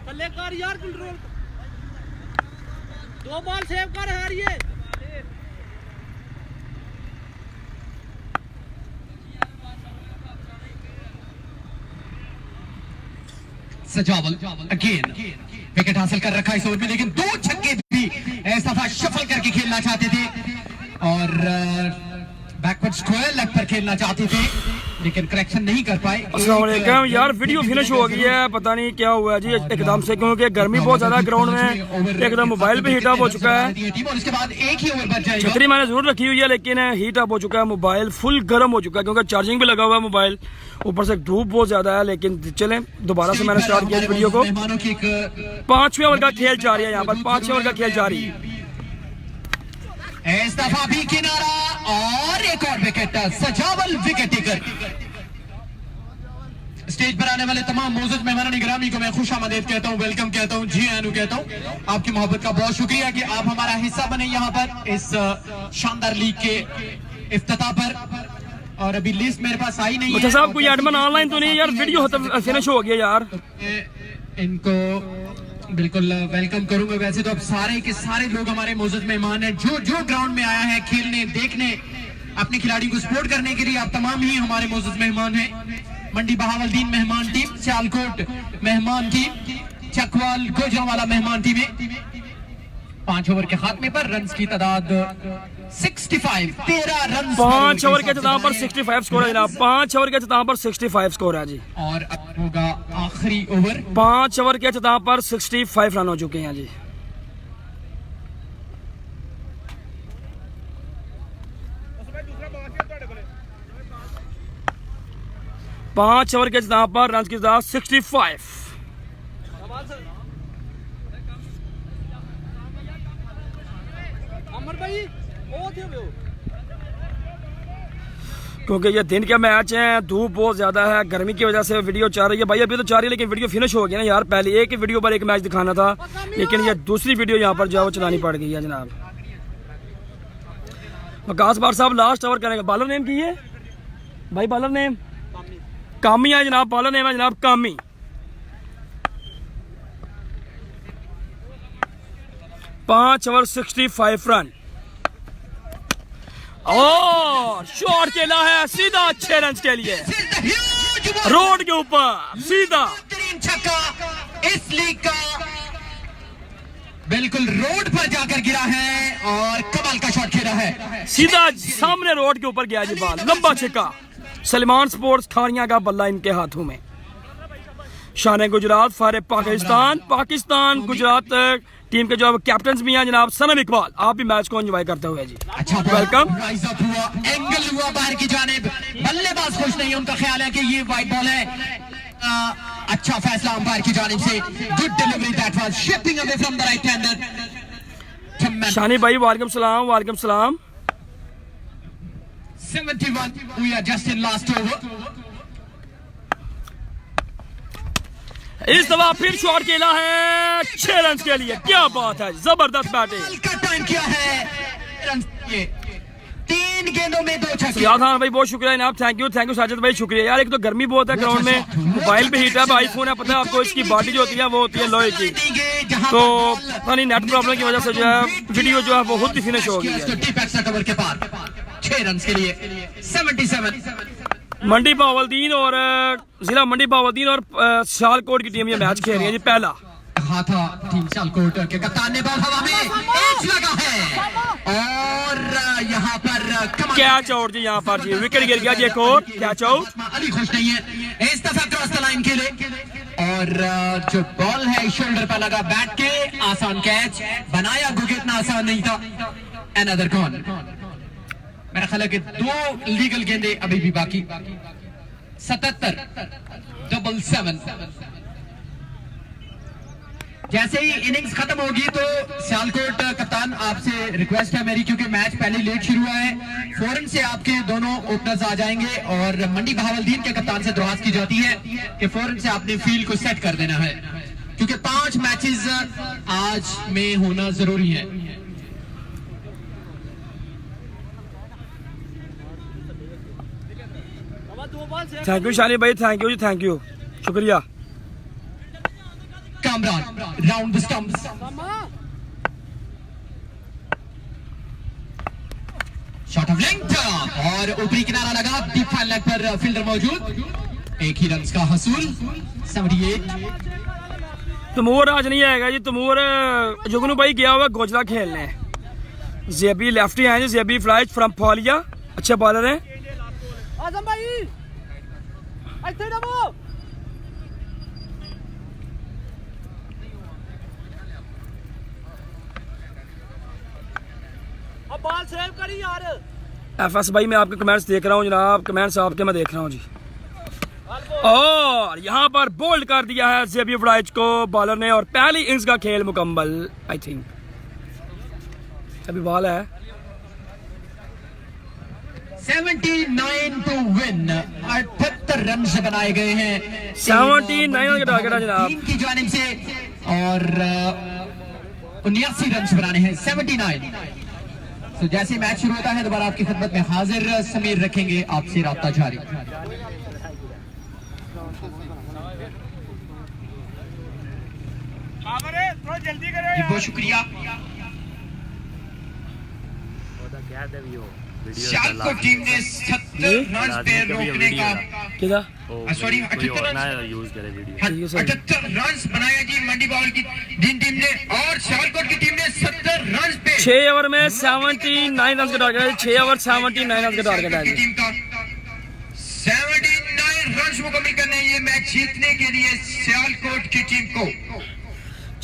थल्ले कर यार कंट्रोल, 2 बॉल सेव कर हारिए। सजावल अगेन विकेट हासिल कर रखा इस ओवर में, लेकिन 2 छक्के भी इस दफा शफल करके खेलना चाहते थे और बैकवर्ड स्क्वायर लेग पर खेलना चाहते थे, लेकिन करेक्शन नहीं कर पाए। अस्सलाम वालेकुम यार, वीडियो फिनिश हो गई है, पता नहीं क्या हुआ है जी एकदम से, क्योंकि गर्मी बहुत ज्यादा ग्राउंड में, एकदम मोबाइल पे हीट अप हो चुका है। उसके बाद एक ही ओवर बच जाएगा। छतरी मैंने जरूर रखी हुई है लेकिन हीट अप हो चुका है, मोबाइल फुल गर्म हो चुका है क्योंकि चार्जिंग भी लगा हुआ है मोबाइल, ऊपर से धूप बहुत ज्यादा है। लेकिन चलें दोबारा से मैंने स्टार्ट किया वीडियो को। 5वें ओवर का खेल जारी है, यहाँ पर 5वें ओवर का खेल जारी है। इस दफा भी किनारा और एक और विकेट, सजावल विकेट टेकर। स्टेज पर आने वाले तमाम मौजूद मेहमानान गिरामी को मैं खुश आमदीद कहता हूँ, वेलकम कहता हूँ, जी आनू कहता हूँ। आपकी मोहब्बत का बहुत शुक्रिया कि आप हमारा हिस्सा बने यहाँ पर इस शानदार लीग के इफ्तिताह पर। और अभी लिस्ट मेरे पास आई नहीं है। साहब कोई एडमिन ऑनलाइन तो नहीं यार, वीडियो फिनिश हो गया यार। इनको बिल्कुल वेलकम करूंगा। वैसे तो अब सारे के सारे लोग हमारे मौजूद मेहमान हैं, जो ग्राउंड में आया है खेलने, देखने, अपने खिलाड़ी को सपोर्ट करने के लिए, आप तमाम ही हमारे मौजूद मेहमान हैं। मंडी बहावलदीन मेहमान टीम, सियालकोट मेहमान टीम, चकवाल गोजरावाला मेहमान टीम। 5 ओवर के खात्मे पर रन्स की तादाद 65, 13 रन। 5 ओवर के इख्तिताम पर 65 स्कोर है जनाब, 5 ओवर के इख्तिताम पर 65 स्कोर है जी। और अब होगा आखिरी ओवर। 5 ओवर के इख्तिताम पर 65 रन हो चुके हैं जी। पांच ओवर के इख्तिताम पर रन की तादाद 65। क्योंकि ये दिन के मैच हैं, धूप बहुत ज्यादा है, गर्मी की वजह से वीडियो चाह रही है भाई, अभी तो चाह रही है लेकिन वीडियो फिनिश हो गया ना यार। पहले एक ही वीडियो पर एक मैच दिखाना था, लेकिन ये दूसरी वीडियो यहाँ पर जो है वो चलानी पड़ गई है जनाब। वकास बार साहब लास्ट ओवर करेंगे। बॉलर नेम की है भाई, बॉलर नेम कामी है जनाब, बॉलर नेम है जनाब कामी। पांच ओवर 65 रन और शॉट खेला है सीधा 6 रन के लिए, रोड के ऊपर सीधा छक्का इस लीग का, बिल्कुल रोड पर जाकर गिरा है और कमाल का शॉट खेला है, सीधा सामने रोड के ऊपर गया जी बॉल, लंबा छक्का। सलमान स्पोर्ट्स खानिया का बल्ला इनके हाथों में। शान गुजरात फारे पाकिस्तान गुजरात टीम के जो कैप्टन भी हैं जनाब सनम इकबाल, आप भी मैच को एंजॉय करते हुए जी। अच्छा वेलकम। एंगल हुआ बाहर की जानिब, बल्लेबाज खुश नहीं, उनका ख्याल है कि ये वाइड बॉल है। अच्छा फैसला अंपायर की जानिब से, good delivery, that was shaping away from the right hander. Shani भाई वालेकुम सलाम, वालेकुम सलाम। 71, we are just in last over। इस दफा फिर शॉट खेला है 6 रन के लिए, क्या बात है, जबरदस्त बैटिंग का टाइम किया है, रन 3 गेंदों में 2 छक्के। याद हाँ भाई बहुत शुक्रिया जनाब, थैंक यू साजिद भाई, शुक्रिया यार। एक तो गर्मी बहुत है ग्राउंड में, मोबाइल पे हीट है, आईफोन है, पता है आपको, इसकी बॉडी जो होती है वो होती है लोहे की, तो पता नहीं नेट प्रॉब्लम की वजह से जो है वीडियो जो है वो खुद ही फिनिश हो गई है। कवर के पार 6 रन के लिए 77। मंडी बहावलदीन और जिला मंडी बहावलदीन और सियालकोट की टीम ये मैच खेल रही है जी। पहला हाथा टीम सियालकोट के कप्तान ने बॉल हवा में एज लगा है और यहाँ पर कैच आउट जी, यहाँ पर जी विकेट गिर गया जी, एक और कैच आउट। अली खुश नहीं है इस दफा क्रॉस द लाइन के लिए, और जो बॉल है शोल्डर पर लगा बैट के, आसान कैच बनाया, क्योंकि इतना आसान नहीं था। अनदर कॉन, मेरा ख्याल है कि 2 लीगल गेंदे अभी भी बाकी। 77, 77। जैसे ही इनिंग्स खत्म होगी तो सियालकोट कप्तान आपसे रिक्वेस्ट है मेरी, क्योंकि मैच पहले लेट शुरू हुआ है, फौरन से आपके दोनों ओपनर्स आ जाएंगे और मंडी बहावलदीन के कप्तान से दरख्वास्त की जाती है कि फौरन से आपने फील्ड को सेट कर देना है, क्योंकि 5 मैचेस आज में होना जरूरी है। थैंक यू शानी भाई, thank you ji, thank you, शुक्रिया। Kamran round the stumps. Short of length और ऊपरी किनारा लगा, डीप फाइन लेग पर फील्डर मौजूद, एक ही रन का हसूल 78। तमूर आज नहीं आएगा जी, तमूर जुगनू भाई गया हुआ गोजला खेलने। जेबी लेफ्टी हैं जी, जेबी फ्लाइज फ्रॉम फॉलिया, अच्छे बॉलर हैं। आजम भाई ਇੱਥੇ ਦਬੋ। अब बॉल सेव करी यार। एफएस भाई मैं आपके कमेंट्स देख रहा हूँ जनाब, कमेंट्स आपके मैं देख रहा हूँ जी। और यहाँ पर बोल्ड कर दिया है जेबी फ्लाइज को बॉलर ने, और पहली इनिंग्स का खेल मुकम्मल। आई थिंक अभी बॉल है 79 टू विन, 78 रन बनाए गए हैं 79 रन का टारगेट है जनाब टीम की जानिब से, और 79 रन बनाने हैं 79। तो जैसे मैच शुरू होता है दोबारा आपकी खिदमत में हाजिर समीर रखेंगे आपसे राब्ता जारी। जल्दी करो बहुत शुक्रिया। सियालकोट टीम ने 70 रन पे रोकने का किधर सॉरी 78 रन बनाया जी मंडी बाउल की टीम ने, और सियालकोट की टीम ने 70 रन पे 6 ओवर में 79 रन का टारगेट है। 6 ओवर 79 रन का टारगेट है जी। टीम का 79 रन मुकम्मल करने, ये मैच जीतने के लिए सियालकोट की टीम को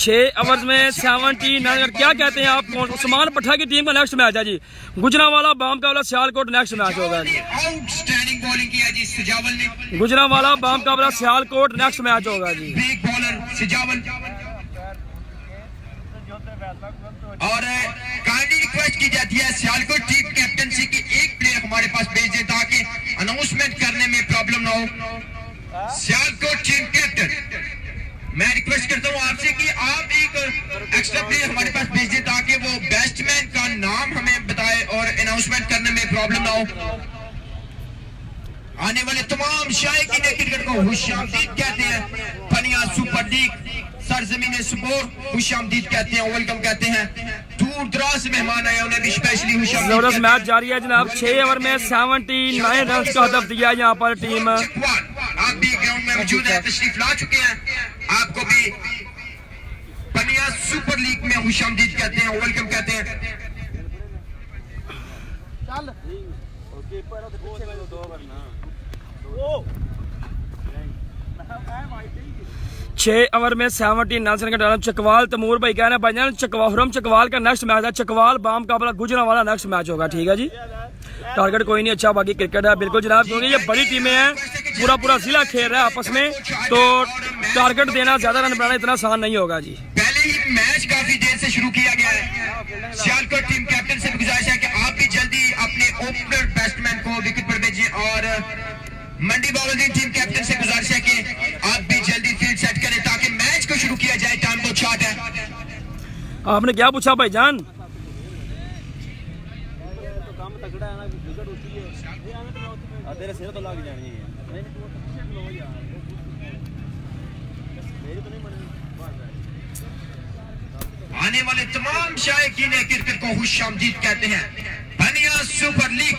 6 ओवर्स में 79 रन। क्या कहते हैं आप? उस्मान पट्टा की टीम का नेक्स्ट मैच है जी, गुजरावाला बाम का वाला सियालकोट नेक्स्ट मैच होगा जी। आउटस्टैंडिंग बॉलिंग किया जी सजावल ने, गुजरावाला बाम का वाला सियालकोट नेक्स्ट मैच होगा जी। ब्रेक बॉलर सजावल, और काइंडली रिक्वेस्ट की जाती है सियालकोट टीम कैप्टनसी की एक प्लेयर हमारे पास भेज दे ताकि अनाउंसमेंट करने में प्रॉब्लम ना हो। सियालकोट टीम कैप्टन मैं रिक्वेस्ट करता हूं आपसे कि आप एक एक्स्ट्रा प्लेयर हमारे पास भेज दें ताकि वो बैट्समैन का नाम हमें बताए और अनाउंसमेंट करने में प्रॉब्लम ना हो। आने वाले तमाम शायकीन क्रिकेट को खुशामदीद कहते हैं, पनिया सुपर लीग सरजमीन सुपोर खुशामदीद कहते हैं, वेलकम कहते हैं। दूर दराज से मेहमान आए उन्हें भी स्पेशली खुशामदीद। जबरदस्त मैच जारी है जनाब, 6 ओवर में 79 रन का हदफ दिया यहाँ पर टीम। आप भी ग्राउंड में मौजूद हैं, तशरीफ ला चुके हैं, आपको भी पनिया सुपर लीग में खुशामदीद कहते हैं, वेलकम कहते हैं। 6 ओवर में 79 रन का डाला। चकवाल तमूर भाई कहना भाई जान हुरम चकवाल का नेक्स्ट मैच है, चकवाल बाम का अपना गुजरावाला नेक्स्ट मैच होगा। ठीक है जी, टारगेट कोई नहीं, अच्छा बाकी क्रिकेट है बिल्कुल जनाब, क्योंकि ये बड़ी टीमें हैं, पूरा जिला खेल रहा है आपस में, तो टारगेट देना ज्यादा रन बनाना इतना आसान नहीं होगा जी। पहले ही मैच काफी देर से शुरू किया गया है। सियालकोट टीम कैप्टन से गुजारिश है कि आप भी जल्दी अपने ओपनर बैट्समैन को विकेट पर भेजिए, और मंडी बाउल टीम कैप्टन से गुजारिश है कि आप भी जल्दी फील्ड सेट करें ताकि मैच को शुरू किया जाए। टाइम बहुत शॉर्ट है। आपने क्या पूछा भाईजान? तेरे सिर तो लग जानी है। आने वाले तमाम शायकीन क्रिकेट को खुशामदीद कहते हैं। पनिया सुपर लीग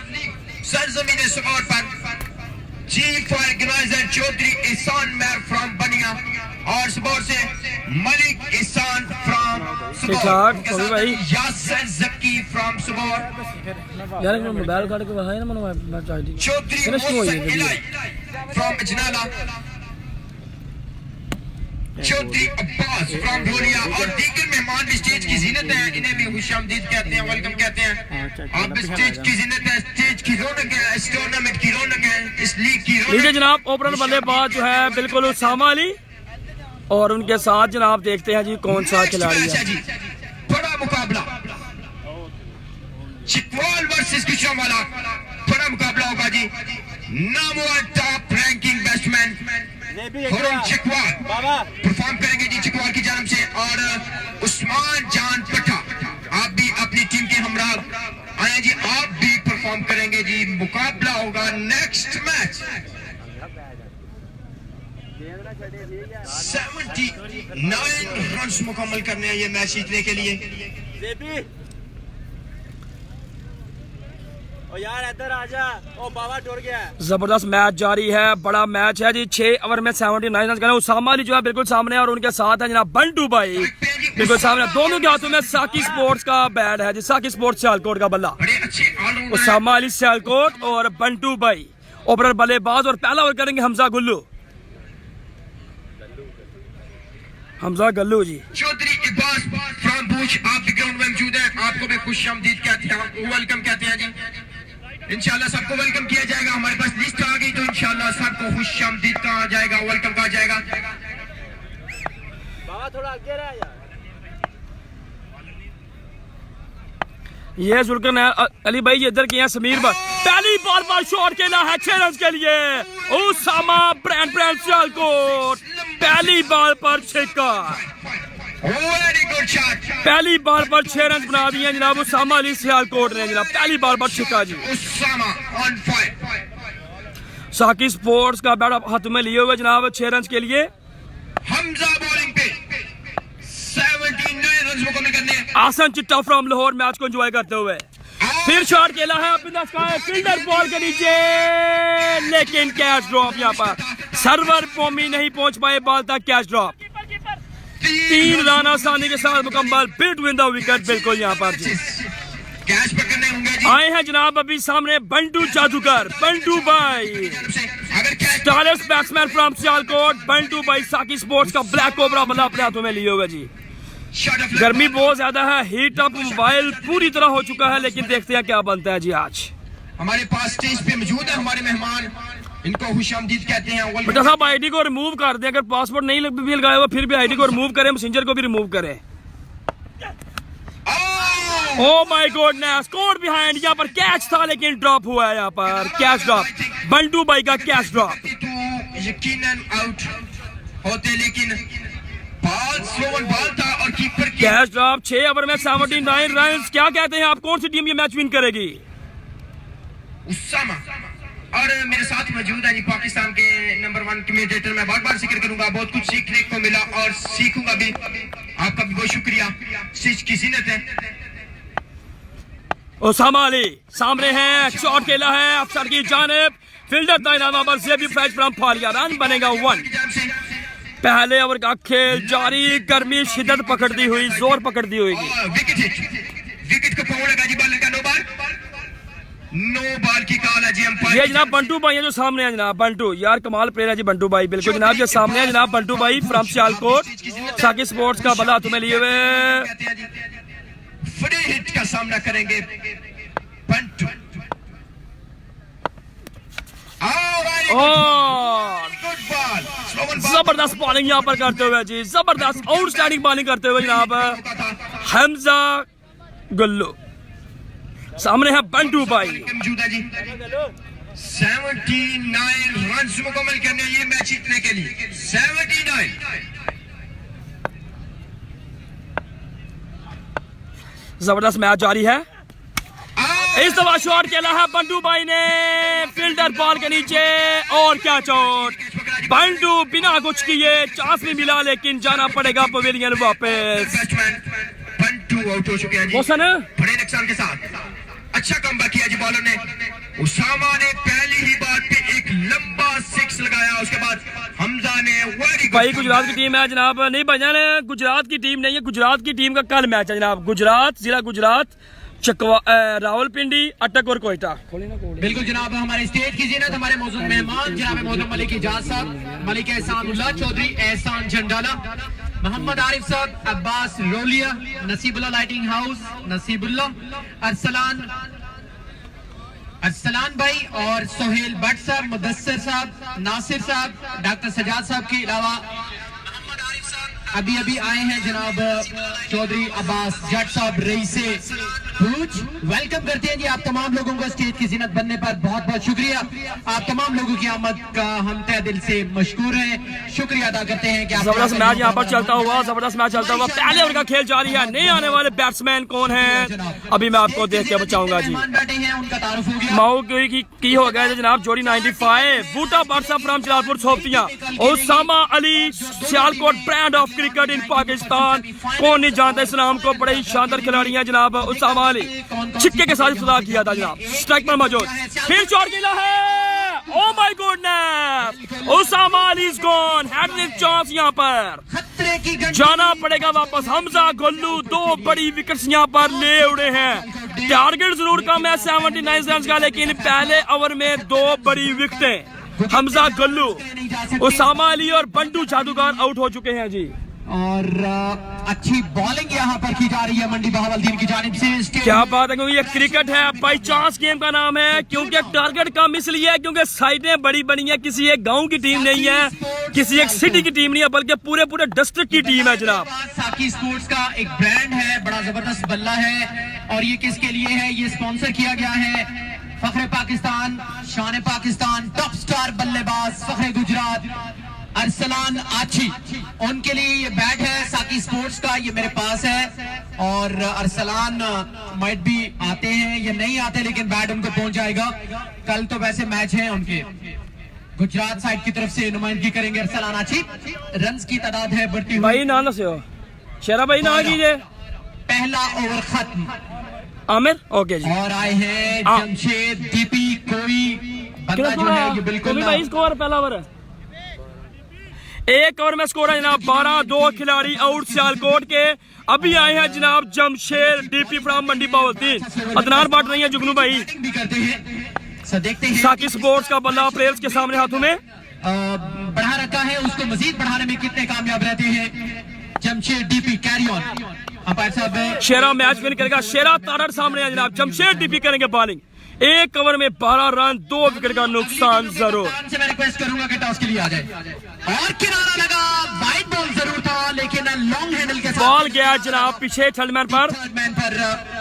सरजमीन सुपोर पर चीफ ऑर्गेनाइजर चौधरी एहसान मैर फ्रॉम बनिया, और सुपोर से मलिक एहसान फ्रॉम सुपोर, यासर जकी फ्रॉम सुपोर, यार मोबाइल काट के वहां है ना मैं चाहिए चौधरी मोहसिन इलाई फ्रॉम अजनाला, चौधरी अब्बास फ्रॉम भोलिया, और दीगर मेहमान भी स्टेज की जीनत है, इन्हें भी खुशामदीद कहते हैं, वेलकम कहते हैं। आप स्टेज की जीनत है, स्टेज की रौनक है, इस टूर्नामेंट की रौनक है, इस लीग की रौनक। लीजिए जनाब, ओपनर बल्लेबाज जो है बिल्कुल उसामा अली, और उनके साथ जनाब देखते हैं जी कौन सा खिलाड़ी है। बड़ा मुकाबला चिकवाल वर्सेस गुजरावाला, बड़ा मुकाबला होगा जी। नामवर top ranking batsman Chikwal perform करेंगे जी चिकवाल की जानब से, और उस्मान जान पट्टा आप भी अपनी टीम के हमराह आए जी, आप भी परफॉर्म करेंगे जी। मुकाबला होगा नेक्स्ट मैच 79 रन मुकम्मल करने हैं ये मैच जीतने के लिए। ओ यार इधर आजा, ओ बाबा टूट गया। जबरदस्त मैच जारी है, बड़ा मैच है जी। 6 ओवर में 79 रन करना। उसामा अली जो है बिल्कुल सामने है और उनके साथ है जनाब बंटू भाई बिल्कुल सामने। दोनों के हाथों में साकी स्पोर्ट्स का बैट है जी, साकी स्पोर्ट्स सियालकोट का बल्ला। उसामा अली सियालकोट और बंटू भाई ओपनर बल्लेबाज। और पहला ओवर करेंगे हमजा गुल्लू, हमजा गल्लू जी। चौधरी इब्बास फ्रॉम भूज आप भी ग्राउंड में मौजूद हैं, आपको भी खुशामदीद कहते हैं, वेलकम कहते हैं जी। इंशाल्लाह सबको वेलकम किया जाएगा। हमारे पास लिस्ट आ गई तो इंशाल्लाह सबको खुशामदीद कहा जाएगा, वेलकम कहा जाएगा। बाबा थोड़ा आगे रह यार। ये जुल्कर अली भाई इधर किए हैं समीर भाई। पहली बॉल पर शॉट खेला है 6 रन के लिए उसामा ब्रांड सियालकोट। पहली बॉल पर छक्का, वेरी गुड शॉट। पहली बॉल पर 6 रन बना दिए जनाब उसामा अली सियालकोट ने जनाब। पहली बॉल पर छक्का जी। Usama on fire. Saqi sports का बैट हाथ में लिए हुए जनाब 6 रन के लिए। हमजा बॉलिंग पे 79 रन मुकम्मल करने हैं। आसन चिट्टा फ्रॉम लाहौर मैच को एंजॉय करते हुए फिर शॉट खेला है अपना फील्डर बॉल के नीचे, लेकिन कैच ड्रॉप। यहाँ पर सर्वर पोमी नहीं पहुंच पाए बॉल तक, कैच ड्रॉप। 3 रन आसानी के साथ मुकम्मल बिटवीन द विकेट। बिल्कुल यहाँ पर जी कैच पकड़ने होंगे जी। आए हैं जनाब अभी सामने बंटू जादूगर, बंटू भाई अगर catch starless batsman from Sialkot. Bantu भाई साकी स्पोर्ट्स का ब्लैक कोबरा बल्ला अपने हाथों में लिए हुए जी। शॉट ऑफ गर्मी बहुत ज्यादा है, हीट अप मोबाइल पूरी तरह हो चुका है, लेकिन देखते हैं क्या बनता है जी आज। हमारे पास स्टेज पे मौजूद है हमारे मेहमान, इनको खुशामदीद कहते हैं। बेटा साहब आईडी को रिमूव कर दें, अगर पासपोर्ट नहीं भी लगाया हुआ फिर भी आईडी को रिमूव करें, मैसेंजर को भी रिमूव करें। Oh my goodness, court behind. यहाँ पर कैच था लेकिन ड्रॉप हुआ है, यहाँ पर कैच ड्रॉप। बंटू भाई का कैच ड्रॉप। यकीनन आउट होते, लेकिन बॉल स्लो बॉल था और कीपर की कैच ड्रॉप। 6 ओवर में 79 रन। क्या कहते हैं आप, कौन सी टीम ये मैच विन करेगी? उसामा। और मेरे साथ मौजूद है जी पाकिस्तान के नंबर 1 कमेंटेटर। मैं बार बार जिक्र करूंगा, बहुत कुछ सीखने को मिला और सीखूंगा भी। आपका भी बहुत शुक्रिया, सीख की ज़ीनत है। उसामा अली सामने है, शॉट खेला है अफसर की जानिब। फील्डर तैनात पर से भी फैच फ्रॉम फालिया। रन बनेगा 1। पहले ओवर का खेल जारी। गर्मी शिद्दत पकड़ती हुई, जोर पकड़ती हुई। विकेट हिट, विकेट को पावर लगा जी। बॉल का नो बॉल की कॉल है जी अंपायर। ये जनाब बंटू भाई है जो सामने है जनाब। बंटू यार कमाल प्लेयर है जी बंटू भाई। बिल्कुल जनाब जो सामने है जनाब बंटू भाई फ्रॉम सियालकोट। साकी स्पोर्ट्स का बल्ला तुम्हें लिए हुए। फ्री हिट का सामना करेंगे बंटू। और गुड बॉल, जबरदस्त बॉलिंग यहाँ पर करते हुए जी, जबरदस्त आउटस्टैंडिंग बॉलिंग करते हुए जनाब हमजा गुल्लू। सामने है बंटू भाई। मौजूद है जी। 79 रन मुकम्मल करने ये मैच जीतने के लिए। 79। जबरदस्त मैच जारी है। इस दफा शॉट खेला है बंटू भाई ने फील्डर बॉल के नीचे और क्या चोट। बंटू बिना कुछ किए चांस भी मिला, लेकिन जाना पड़ेगा पवेलियन वापस। बंटू आउट हो चुके हैं जी बड़े नुकसान के साथ। अच्छा कमबैक किया जी बॉलर ने। उसामा ने पहली ही बात पे एक लंबा 6 लगाया, उसके बाद हमजा ने भाई गुजरात की टीम है जनाब। नहीं भाईजान गुजरात की टीम नहीं है, गुजरात की टीम का कल मैच है जनाब। गुजरात जिला गुजरात रावलपिंडी अटक और कोयटा। बिल्कुल जनाब, हमारे स्टेज की जीनत हमारे मौजूद मेहमान जनाब मोहम्मद मलिक इजाज साहब, मलिक एहसानुल्लाह चौधरी, एहसान झंडाला, मोहम्मद आरिफ साहब, अब्बास रोलिया, नसीबुल्ला लाइटिंग हाउस, नसीबुल्ला, अरसलान भाई और सोहेल भट्ट साहब, मुदस्सर साहब, नासिर साहब, डॉक्टर सजाद साहब के अलावा अभी आए हैं जनाब चौधरी अब्बास जट साहब रईसे वेलकम करते हैं जी आप तमाम लोगों को स्टेज की जीनत बनने पर बहुत बहुत शुक्रिया। आप तमाम लोगों की आमद का हम तहे दिल से मशकूर हैं, शुक्रिया अदा करते हैं कि जबरदस्त मैच यहाँ पर चलता हुआ, जबरदस्त मैच चलता हुआ। पहले ओवर का खेल जारी है। नए आने वाले बैट्समैन कौन हैं अभी मैं आपको देख के बचाऊंगा जी। बैठे हैं, उनका तारुफ हो गया। माओ की हो गया जनाब जोड़ी 95 बूटा बादशाह फ्रॉम जलालपुर सोफिया, Osama Ali Sialkot brand of cricket in Pakistan. कौन नहीं जानता इस नाम को, बड़े ही शानदार खिलाड़ी हैं जनाब ओसामा अली। छिक्के के साथ इफ्तिताह किया था जनाब, स्ट्राइक पर मौजूद, फिर चौड़ गिला है। ओह my goodness, Osama Ali is gone, had with chance यहाँ पर जाना पड़ेगा वापस। हमजा गोल्लू 2 बड़ी विकेट्स यहाँ पर ले उड़े हैं। टारगेट जरूर कम है 79 रन का, लेकिन पहले ओवर में 2 बड़ी विकेटें। हमजा गोल्लू, ओसामा अली और बंडू जादूगर आउट हो चुके हैं जी। और अच्छी बॉलिंग यहाँ पर की जा रही है मंडी बहावलदीन की जानिब से। क्या बात है, क्योंकि ये क्रिकेट है, बाई चांस गेम का नाम है। क्योंकि टारगेट कम इसलिए है क्योंकि साइडें बड़ी बड़ी हैं। किसी एक गांव की टीम नहीं है, किसी एक सिटी की टीम नहीं है, बल्कि पूरे पूरे डिस्ट्रिक्ट की टीम है जनाब। साकी स्पोर्ट्स का एक ब्रांड है, बड़ा जबरदस्त बल्ला है। और ये किसके लिए है, ये स्पॉन्सर किया गया है फख्रे पाकिस्तान, शान पाकिस्तान, टॉप स्टार बल्लेबाज फख्रे गुजरात अरसलान आची, उनके लिए ये बैट है साकी स्पोर्ट्स का, ये मेरे पास है। और अरसलान माइट भी आते हैं या नहीं आते, लेकिन बैट उनको पहुंच जाएगा। कल तो वैसे मैच है उनके, गुजरात साइड की तरफ से नुमाइंदगी करेंगे अरसलान आची। रन्स की तादाद है बढ़ती हुई। भाई ना से हो शेरा भाई ना कीजिए। पहला ओवर खत्म। आमिर ओके जी। और आए हैं जमशेद डीपी, कोई बंदा जो है ये बिल्कुल भाई स्कोर पहला ओवर एक ओवर में स्कोर है जनाब 12-2 खिलाड़ी आउट सियालकोट के। अभी आए हैं जनाब जमशेद डीपी फ्रॉम मंडी बहावलदीन। अदनान बांट रही है जुगनू भाई। देखते हैं साकी स्पोर्ट्स का बल्ला प्लेयर्स के सामने हाथों में बढ़ा रखा है, उसको मजीद बढ़ाने में कितने कामयाब रहते हैं Jamshed DP. Carry on umpire साहब। शेरा मैच विन करेगा, शेरा तारड़ सामने है जनाब। जमशेद डीपी करेंगे बॉलिंग। एक ओवर में 12 रन, 2 विकेट का नुकसान जरूर। मैं रिक्वेस्ट करूंगा कि टॉस के लिए आ जाए। और किनारा लगा, वाइड बॉल जरूर था, लेकिन लॉन्ग हैंडल के साथ बॉल गया जनाब पीछे थर्डमैन पर।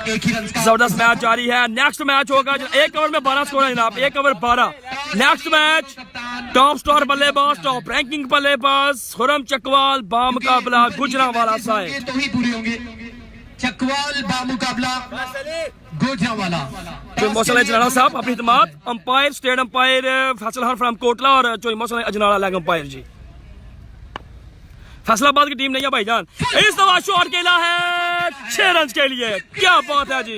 एक ही रन का जबरदस्त मैच जारी है। नेक्स्ट मैच होगा, एक ओवर में 12 स्कोर है जनाब, 1 over 12। Next match top star बल्लेबाज, टॉप रैंकिंग बल्लेबाज खुरम चकवाल बामुकाबला गुजरांवाला साहिब। तो ही पूरे होंगे। चकवाल बामुकाबला गुजरांवाला। मौसम अजनाला साहब अपनी हिदमात, umpire state umpire Faisal Khan from Kotla और जो मौसम अजनाला लेग अंपायर जी। फैसलाबाद की टीम नहीं है भाईजान। इस दफा शॉट खेला है 6 रन के लिए। क्या बात है जी,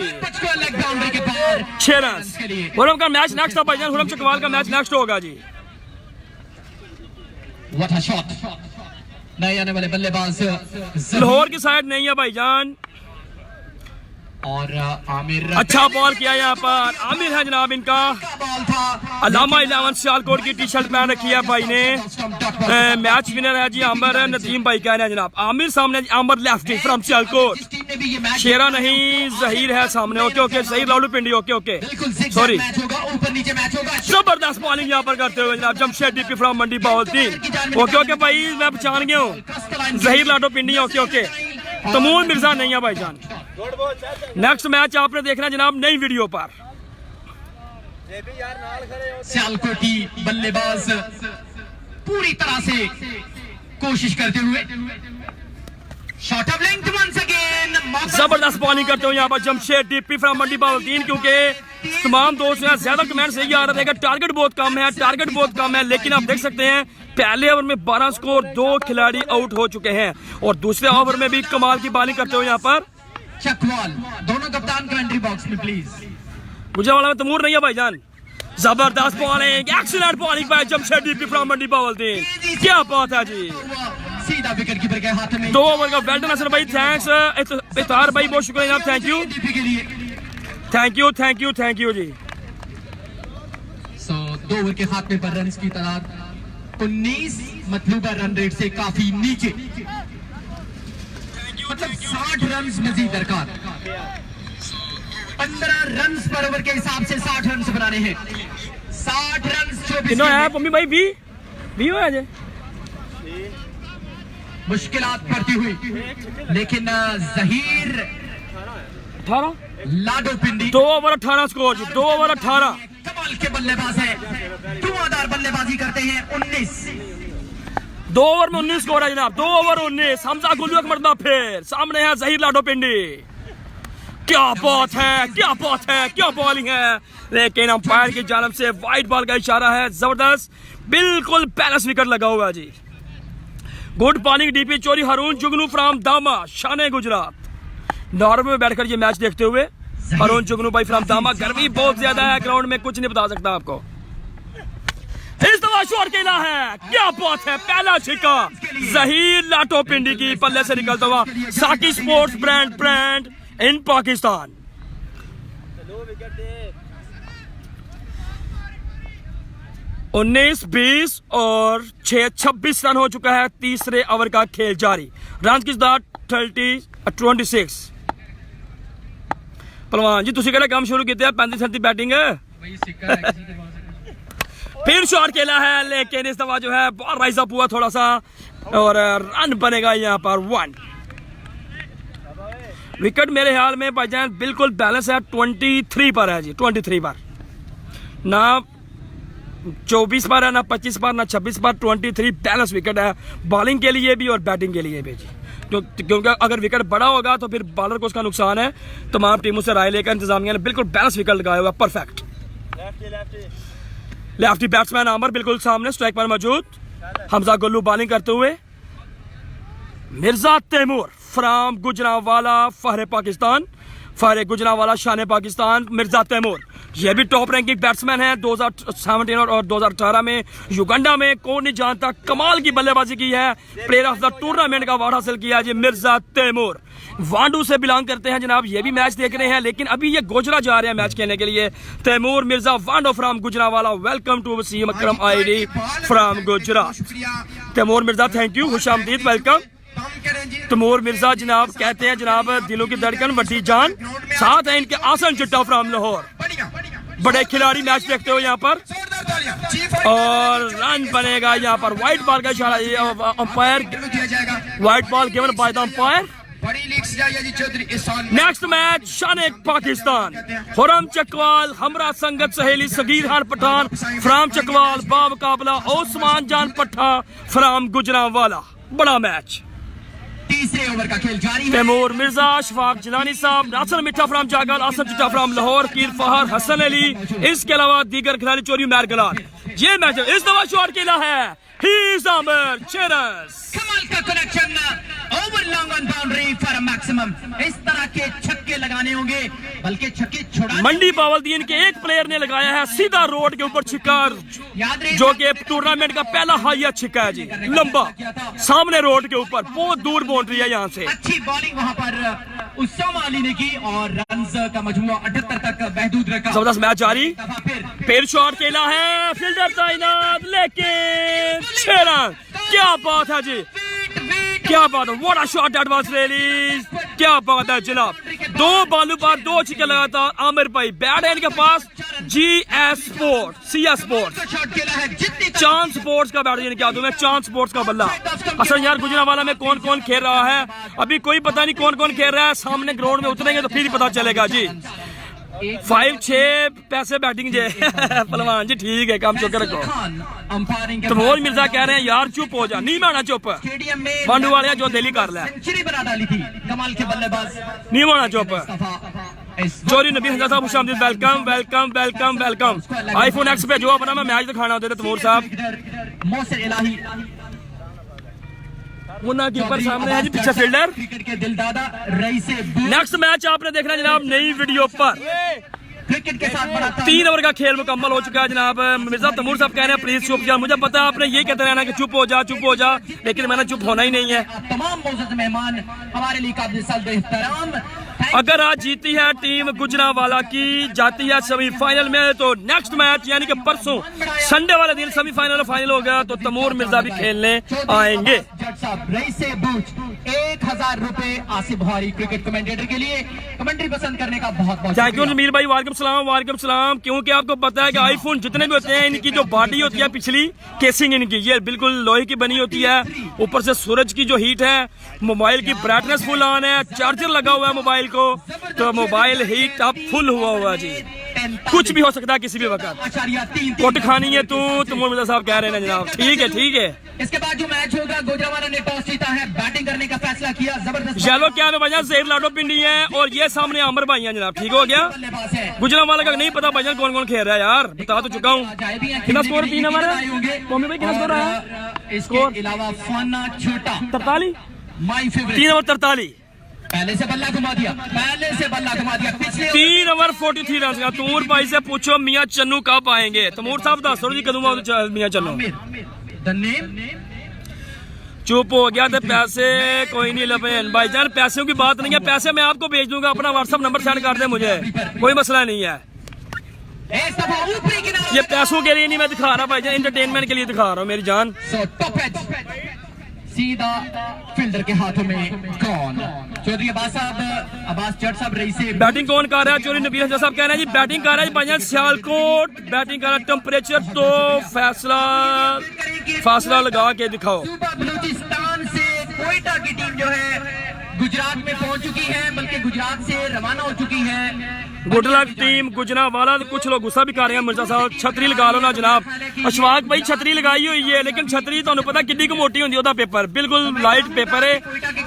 6 रन। हुरम का मैच नेक्स्ट था भाईजान, हुरम चकवाल का मैच नेक्स्ट होगा जी। What a shot. नए आने वाले बल्लेबाज लाहौर की साइड नहीं है भाईजान। और आमिर अच्छा बॉल किया यहाँ पर, आमिर है जनाब इनका। बॉल था। अलामा 11 सियालकोट की टी शर्ट पहन रखी है भाई ने। मैच विनर है जी आमिर नदीम भाई कह रहे हैं जनाब। आमिर सामने आमिर लेफ्टी फ्रॉम सियालकोट। शेरा नहीं जहीर है सामने। ओके ओके सही Lalu Pindi. Okay okay sorry. जबरदस्त बॉलिंग यहाँ पर करते हुए जनाब Jamshed DP from Mandi Bahawaldin. Okay okay भाई मैं पहचान गया हूँ, जहीर लाडो पिंडी। ओके ओके तमूल मिर्जा नहीं है भाईजान। नेक्स्ट मैच आपने देखना जनाब नई वीडियो पर। सियालकोटी बल्लेबाज पूरी तरह से कोशिश करते हुए shot of length once again. जबरदस्त बॉलिंग करते हुए यहाँ पर जमशेद डीपी फ्रॉम मंडी बहावलदीन। क्योंकि तमाम दोस्त हैं, ज्यादा कमेंट सही आ रहे थे, टारगेट बहुत कम है, टारगेट बहुत कम है। लेकिन आप देख सकते हैं पहले ओवर में 12 स्कोर, 2 खिलाड़ी आउट हो चुके हैं। और दूसरे ओवर में भी कमाल की बॉलिंग करते हुए यहाँ पर चकवाल। दोनों कप्तान कमेंट्री बॉक्स में प्लीज। मुझे वाला में तमूर नहीं है भाईजान। जबरदस्त bowling, excellent bowling by Jamshed DP from Mandi Bahawaldin. क्या बात है जी, सीधा विकेट कीपर के हाथ में। 2 ओवर का वेल्डन असर भाई। थैंक्स इतार भाई, बहुत शुक्रिया जनाब। Thank you thank you thank you thank you जी। 2 ओवर के खात्मे पर रन की तादाद 19, मतलूबा रन रेट से काफी नीचे, मतलब 60 रन मजीद दरकार। 15 रन पर ओवर के हिसाब से 60 रन बनाने हैं। 60 रन कितना है पम्मी भाई? 20 हो आज मुश्किलात पड़ती हुई, लेकिन जहीर 18 लाडो पिंडी 2 ओवर 18 स्कोर जी, 2 ओवर 18। कमाल के बल्लेबाज हैं, धुआंधार बल्लेबाजी करते हैं। 19 2 ओवर में 19 स्कोर है जनाब, 2 ओवर 19। हमजा गुल्लू एक मरतबा फिर सामने है जहीर लाडो पिंडी। क्या बात है, क्या बात है, क्या बॉलिंग है, लेकिन अंपायर की जानब से वाइड बॉल का इशारा है। जबरदस्त, बिल्कुल बैलेंस विकेट लगा हुआ है जी। गुड बॉलिंग डीपी चोरी हरून जुगनू फ्रॉम दामा, शान गुजरात। नॉर्वे में बैठकर ये मैच देखते हुए हरून जुगनू भाई फ्रॉम दामा। गर्मी बहुत ज्यादा है, ग्राउंड में कुछ नहीं बता सकता आपको। इस दफा शोर केला है, क्या बात है, पहला छिक्का जहीर लाडो पिंडी की पल्ले से निकलता हुआ। साकी स्पोर्ट्स ब्रांड इन पाकिस्तान। 19, 20 और 6, 26 रन हो चुका है। तीसरे ओवर का खेल जारी। रन की स्टार्ट 26। पहलवान जी तुसी काम शुरू किया, 35 बैटिंग है। फिर शॉट खेला है, लेकिन इस दफा जो है बॉल राइज अप हुआ थोड़ा सा और रन बनेगा यहाँ पर 1 विकेट। मेरे ख्याल में भाईजान बिल्कुल बैलेंस है, 23 पर है जी, 23 पर, ना 24 पर है, ना 25 पर, ना 26 पर, 23 बैलेंस विकेट है बॉलिंग के लिए भी और बैटिंग के लिए भी जी। क्योंकि अगर विकेट बड़ा होगा तो फिर बॉलर को उसका नुकसान है। तमाम टीमों से राय लेकर इंतजामिया ने बिल्कुल बैलेंस विकेट लगाया हुआ, परफेक्ट। लेफ्टी बैट्समैन आमर बिल्कुल सामने स्ट्राइक पर मौजूद। हमजा गुल्लू बॉलिंग करते हुए। मिर्जा तैमूर फ्रॉम गुजरावाला, फहरे पाकिस्तान, फहरे गुजरावाला, शान पाकिस्तान। मिर्जा तैमूर ये भी टॉप रैंकिंग बैट्समैन है। 2017 और 2018 में युगांडा में कौन नहीं जानता, कमाल की बल्लेबाजी की है। प्लेयर ऑफ द टूर्नामेंट का अवार्ड हासिल किया जी मिर्जा तैमूर। वांडू से बिलोंग करते हैं जनाब, ये भी मैच देख रहे हैं, लेकिन अभी ये गुजरा जा रहे हैं मैच खेलने के लिए। Taimur Mirza Wando from Gujranwala, welcome to Wasim Akram ID from Gujrat. Taimur Mirza thank you, खुशामदीद, वेलकम। तैमूर मिर्जा जनाब कहते हैं जनाब दिलों की धड़कन वड्डी जान, साथ है इनके आसन चिट्टा फ्रॉम लाहौर। बड़े खिलाड़ी मैच देखते हो यहाँ पर, और रन बनेगा यहाँ पर। व्हाइट बॉल का इशारा, umpire white ball given by the umpire. Next match शान पाकिस्तान, खुरम चकवाल हमरा संगत सहेली सगीर खान पठान फ्राम चकवाल, बामुकाबला ओस्मान जान पट्टा फ्राम गुजरावाला। बड़ा मैच। तीसरे ओवर का खेल जारी है। तैमूर मिर्जा, शफाक जिलानी साहब, नासर मिठा फ्राम जागल, आसफ चिट्टा फ्राम लाहौर, कीर फहर, हसन अली, इसके अलावा दीगर खिलाड़ी चोरी मैर गलाल। ये मैच इस दफा शॉट खेला है ही इज आमिर चेरस। कमाल का connection, over long on boundary for maximum. इस तरह के छक्के लगाने होंगे, बल्कि छक्के छोड़ा। मंडी बावलदीन के एक प्लेयर ने लगाया है सीधा रोड के ऊपर छिक्का, जो कि टूर्नामेंट का पहला हाईएस्ट छिक्का है जी, लंबा सामने रोड के ऊपर, बहुत दूर बाउंड्री है यहाँ से। अच्छी बॉलिंग वहां पर उस्मा अली ने की और रन्स का मजमूआ 78 तक महदूद रखा। जबरदस्त मैच जारी। फिर शॉट खेला है, फील्डर तैनात, लेकिन 6 रन। क्या बात है जी, क्या बात है, what a shot that was release. क्या बात है जनाब, 2 बॉलों पर 2 छिक्के लगातार। आमिर भाई बैट है इनके पास, GS स्पोर्ट, CS स्पोर्ट, चांद स्पोर्ट्स का बैट है इनके हाथों में, चांद स्पोर्ट्स का बल्ला। असल यार गुजरावाला में कौन कौन खेल रहा है अभी कोई पता नहीं, कौन कौन खेल रहा है। सामने ग्राउंड में उतरेंगे तो फिर ही पता चलेगा जी। 5-6 पैसे बैटिंग जे पहलवान जी, ठीक है, काम चौके रखो। तैमूर मिर्जा कह रहे हैं यार चुप हो जा, नहीं माना चुप, वांडू वाले जो दिल्ली कर ले, सेंचुरी बना डाली थी कमाल के बल्लेबाज, नहीं माना चुप। चोरी नबी हंजा साहब, खुशामदीद, welcome welcome welcome welcome. IPhone X पे जो अपना मैं मैच दिखाना होते थे तैमूर साहब। मोहसिन इलाही मुन्ना के ऊपर सामने है जी पीछे फील्डर। क्रिकेट के दिलदादा रईसे नेक्स्ट मैच आपने देखना जनाब नई वीडियो पर। क्रिकेट के साथ बड़ा 3 ओवर का खेल मुकम्मल हो चुका है जनाब। मिर्जा तैमूर साहब कह रहे हैं प्लीज चुप जा। मुझे पता है आपने ये कहते रहना कि चुप हो जा चुप हो जा, लेकिन मैंने चुप होना ही नहीं है। तमाम मौजूद मेहमान हमारे लिए काबिल सल्ब एहतराम। अगर आज जीती है टीम गुजरावाला की, जाती है सेमीफाइनल में, तो नेक्स्ट मैच यानी कि परसों संडे वाले दिन सेमीफाइनल और फाइनल हो गया तो तैमूर मिर्जा भी खेलने आएंगे। 1000 रुपए आसिफ बुहारी क्रिकेट कमेंटेटर के लिए। कमेंट्री पसंद करने का बहुत बहुत थैंक यू मीर भाई, वालेकुम सलाम वालेकुम सलाम। क्योंकि आपको पता है कि आईफोन जितने भी होते हैं इनकी जो बॉडी होती है, पिछली केसिंग इनकी ये बिल्कुल लोहे की बनी होती है। ऊपर से सूरज की जो हीट है, मोबाइल की ब्राइटनेस फुल ऑन है, चार्जर लगा हुआ है मोबाइल को, देखो तो मोबाइल हीट अप फुल हुआ जी, कुछ भी हो सकता है किसी भी वक्त। कोट खानी है तुम मिर्जा साहब कह रहे हैं जनाब, ठीक है ठीक है। इसके बाद जो मैच होगा, गुजरावाला ने टॉस जीता है, बैटिंग करने का फैसला किया, जबरदस्त चलो क्या है भाईजान, ज़हीर लाडो पिंडी है और ये सामने अमर भाई हैं जनाब, ठीक हो गया। बल्लेबाज है। गुजरावाला का नहीं पता भाईजान कौन कौन खेल रहा है यार, बता तो चुका हूँ। कितना स्कोर 3 नंबर है कौमी भाई, कितना स्कोर आया? इसके अलावा फाना छोटा 43 माय फेवरेट 3 ओवर 43, पहले से बल्ला घुमा दिया, पिछले 3 ओवर 43 रन का। तमूर भाई से पूछो मियां चन्नू कब आएंगे, तमूर साहब दसो जी कदूं मियां चन्नू। द नेम चुप हो गया तो पैसे कोई नहीं लबे भाईजान, पैसों की बात नहीं है, पैसे मैं आपको भेज दूंगा, अपना व्हाट्सएप नंबर सेंड कर दे मुझे, कोई मसला नहीं है। ये पैसों के लिए नहीं मैं दिखा रहा भाईजान, एंटरटेनमेंट के लिए दिखा रहा हूँ मेरी जान। सीधा फील्डर के हाथों में कौन? चौधरी अब्बास जट साहब रही से बैटिंग कौन कर रहा है? चौधरी नबील हसन साहब कह रहे हैं जी बैटिंग कर रहा है भाईजान सियालकोट, बैटिंग कर रहा है। टेम्परेचर तो फासला लगा के दिखाओ। बलूचिस्तान से कोयटा की टीम जो है गुजरात में पहुंच चुकी है, बल्कि गुजरात से रवाना हो चुकी है। Good luck team Gujranwala. कुछ लोग गुस्सा भी कर रहे हैं मिर्जा साहब, छतरी लगा लो ना जनाब। अशफाक भाई छतरी लगाई हुई है, लेकिन छतरी तो पता कितनी की मोटी होती है, पेपर बिल्कुल लाइट पेपर है,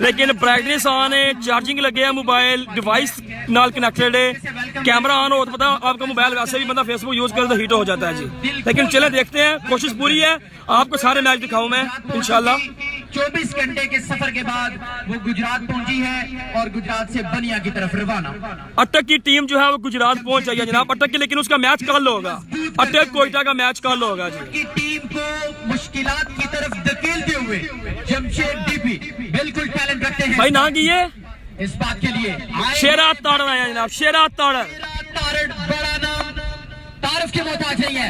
लेकिन ब्राइटनेस ऑन है, चार्जिंग लगे है, मोबाइल डिवाइस नाल कनेक्टेड है, कैमरा ऑन हो तो पता आपका मोबाइल वैसे भी बंदा फेसबुक यूज करे तो हीट हो जाता है जी। लेकिन चले देखते हैं, कोशिश पूरी है, आपको सारे मैच दिखाऊं मैं इंशाल्लाह। 24 घंटे के सफर के बाद वो गुजरात पहुंची है और गुजरात से बनिया की तरफ रवाना। अटक की टीम जो है वो गुजरात पहुंच जाएगी जनाब, अटक की, लेकिन उसका मैच कल होगा, अटक कोयटा का मैच कल होगा जी। की टीम को मुश्किलात की तरफ धकेलते हुए जमशेद डीपी बिल्कुल टैलेंट रखते हैं भाई ना की ये इस बात के लिए शेरा ताड़न आया जनाब, शेरा ताड़न बड़ा नाम तारफ के मोहताज नहीं है,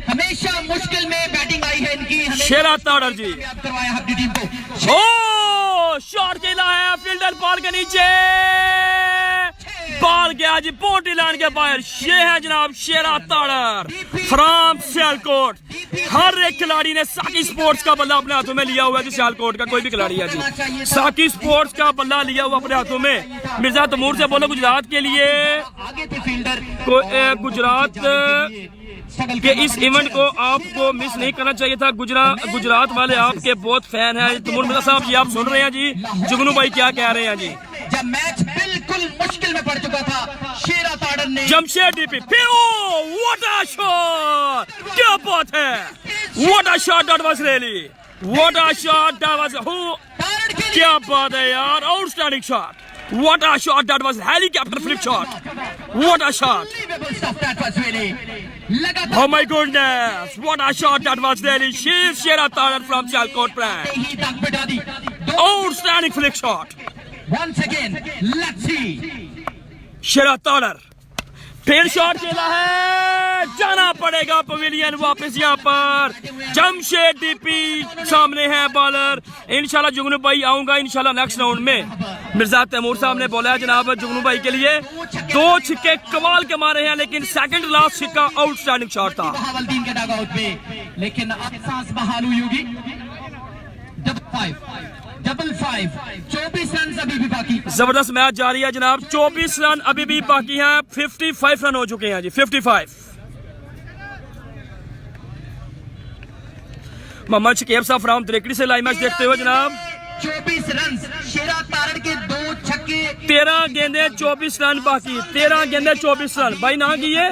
हमेशा मुश्किल में बैटिंग आई है इनकी, शेरा ताड़न जी। करवाया अपनी टीम को। ओ शॉट खेला है, फील्डर बॉल के नीचे, बॉल गया जी बोट लाइन के बाहर। ये है जनाब शेरा ताड़र फ्रॉम सियालकोट। हर एक खिलाड़ी ने साकी स्पोर्ट्स का बल्ला अपने हाथों में लिया हुआ है जी, सियालकोट का कोई भी खिलाड़ी है जी, साकी स्पोर्ट्स का बल्ला लिया हुआ अपने हाथों में। मिर्जा तमूर से बोलो गुजरात के लिए, आगे थे फील्डर गुजरात के इस इवेंट को आपको मिस नहीं करना चाहिए था। गुजरात वाले आपके बहुत फैन हैं। तमूर मिर्जा साहब जी आप सुन रहे हैं जी, जुगनू भाई क्या कह रहे हैं जी। जब मैच बिल्कुल मुश्किल में पड़ चुका था, शेरा ताड़न ने जमशेद डीपी फिर व्हाट अ शॉट, क्या बात है, what a shot that was really, what a shot that was, क्या बात है यार, outstanding shot, what a shot that was, helicopter flip shot, what a shot, oh my goodness, what a shot that was really. She is Shera Tarar from Sialkot brand, outstanding flick shot. Once again, let's see. शेरा ताड़र फिर shot खेला है, जाना पड़ेगा pavilion वापस यहाँ पर। Jamshed DP सामने है बॉलर, इंशाल्लाह जुगनू भाई आऊंगा इंशाल्लाह नेक्स्ट राउंड में। मिर्जा तैमूर साहब ने बोला है जनाब जुगनू भाई के लिए 2 छिक्के कमाल के मारे हैं, लेकिन सेकंड लास्ट छिक्का आउटस्टैंडिंग शॉट था। बहावलदीन के डगआउट पे, लेकिन अब सांस बहाल हुई होगी। डबल फाइव 24 रन अभी भी बाकी, जबरदस्त मैच जारी है जनाब, 24 रन अभी भी बाकी हैं, 55 रन हो चुके हैं जी, 55। मोहम्मद शकीब साहब फ्राम त्रिकड़ी से लाइव मैच देखते हुए जनाब। 24 रन, शेरा ताड़र के 2 छक्के, 13 गेंदे 24 रन बाकी, 13 गेंदे 24 रन। भाई ना की ये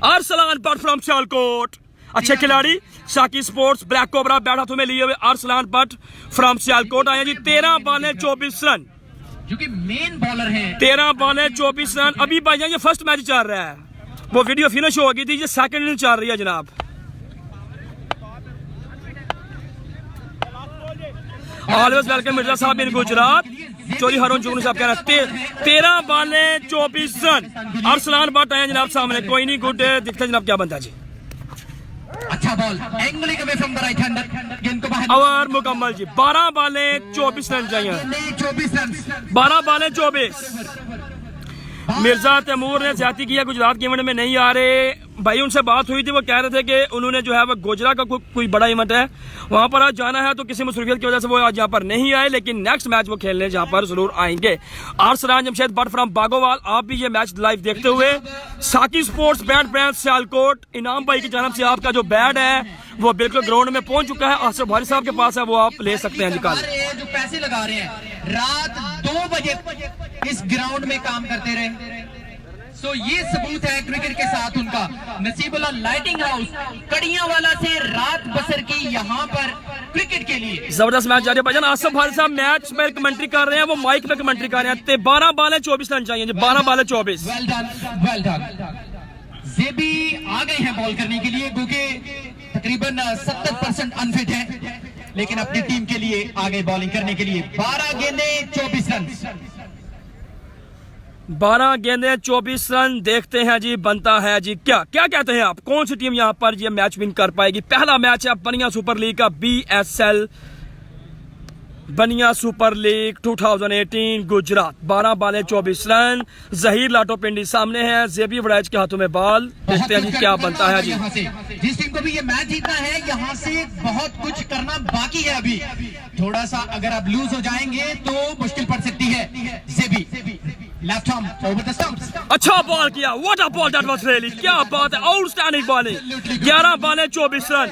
अरसलान भट्ट फ्रॉम सियालकोट, अच्छे खिलाड़ी साकी स्पोर्ट्स ब्लैक कोबरा बैट हाथों में लिए हुए अरसलान भट्ट फ्रॉम सियालकोट आए जी। 13 बॉलें 24 रन, जो कि मेन बॉलर हैं। 13 बॉलें 24 रन। अभी भाईजान ये फर्स्ट मैच चल रहा है, वो वीडियो फिनिश हो गई थी, ये सेकंड इनिंग चल रही है जनाब। ऑलवेज वेलकम मिर्जा साहब इन गुजरात। चोरी हरोन जुगनू साहब कह रहे हैं 13 बॉलें 24 रन। अरसलान भट्ट आए जनाब सामने, कोई नहीं गुड, दिखता जनाब क्या बनता जी। अच्छा ball angling away from the right hander, गेंद को बाहर ओवर मुकम्मल जी, 12 बॉलें 24 रन चाहिए, 24 रन, 12 बॉलें 24। मिर्जा तैमूर ने ज्यादती किया, गुजरात के इवेंट में नहीं आ रहे। भाई उनसे बात हुई थी, वो कह रहे थे कि उन्होंने जो है वो गुजरात का कोई बड़ा इवेंट है वहां पर आज जाना है, तो किसी मसरूफियत की वजह से वो आज यहाँ पर नहीं आए, लेकिन नेक्स्ट मैच वो खेलने जहाँ पर जरूर आएंगे। आरसलान जमशेद बट फ्रॉम बागोवाल, आप भी ये मैच लाइव देखते हुए साकी स्पोर्ट्स बैट ब्रांड सियालकोट, इनाम भाई की जानब से आपका जो बैट है वो बिल्कुल ग्राउंड में पहुंच चुका है। आसिफ भारी साहब के पास है, वो आप ले सकते हैं निकाल। जो पैसे लगा रहे हैं रात 2 बजे इस ग्राउंड में काम करते रहे, सो ये सबूत है क्रिकेट के साथ उनका। नसीबुल्लाह लाइटिंग हाउस कड़ियांवाला से रात बसर की यहाँ पर क्रिकेट के लिए जबरदस्त मैच जारी है भाईजान। आसिफ भारी साहब मैच में कमेंट्री कर रहे हैं, वो माइक पे कमेंट्री कर रहे हैं। 12 बालें 24 रन चाहिए, 12 बालें 24। Well done, well done. JB आ गए हैं बॉल करने के लिए, क्योंकि तकरीबन 70% अनफिट है, लेकिन अपनी टीम के लिए आ गए बॉलिंग करने के लिए। 12 गेंदें 24 रन, 12 गेंदें 24 रन। देखते हैं जी बनता है जी क्या क्या कहते हैं आप, कौन सी टीम यहाँ पर ये मैच विन कर पाएगी। पहला मैच है बनिया सुपर लीग का, BSL बनिया सुपर लीग 2018 गुजरात। 12 बालें 24 रन। जहीर लाटो पिंडी सामने है, जेबी वड़ैच के हाथों में बॉल। देखते हैं जी क्या बनता है जी। जिस टीम को भी ये मैच जीतना है, यहाँ से बहुत कुछ करना बाकी है अभी। थोड़ा सा अगर आप लूज हो जाएंगे तो मुश्किल पड़ सकती है। JB left arm over the stumps, अच्छा बॉल किया, what a ball that was really, क्या बात है, आउटस्टैंडिंग बॉलिंग। 11 बालें 24 रन।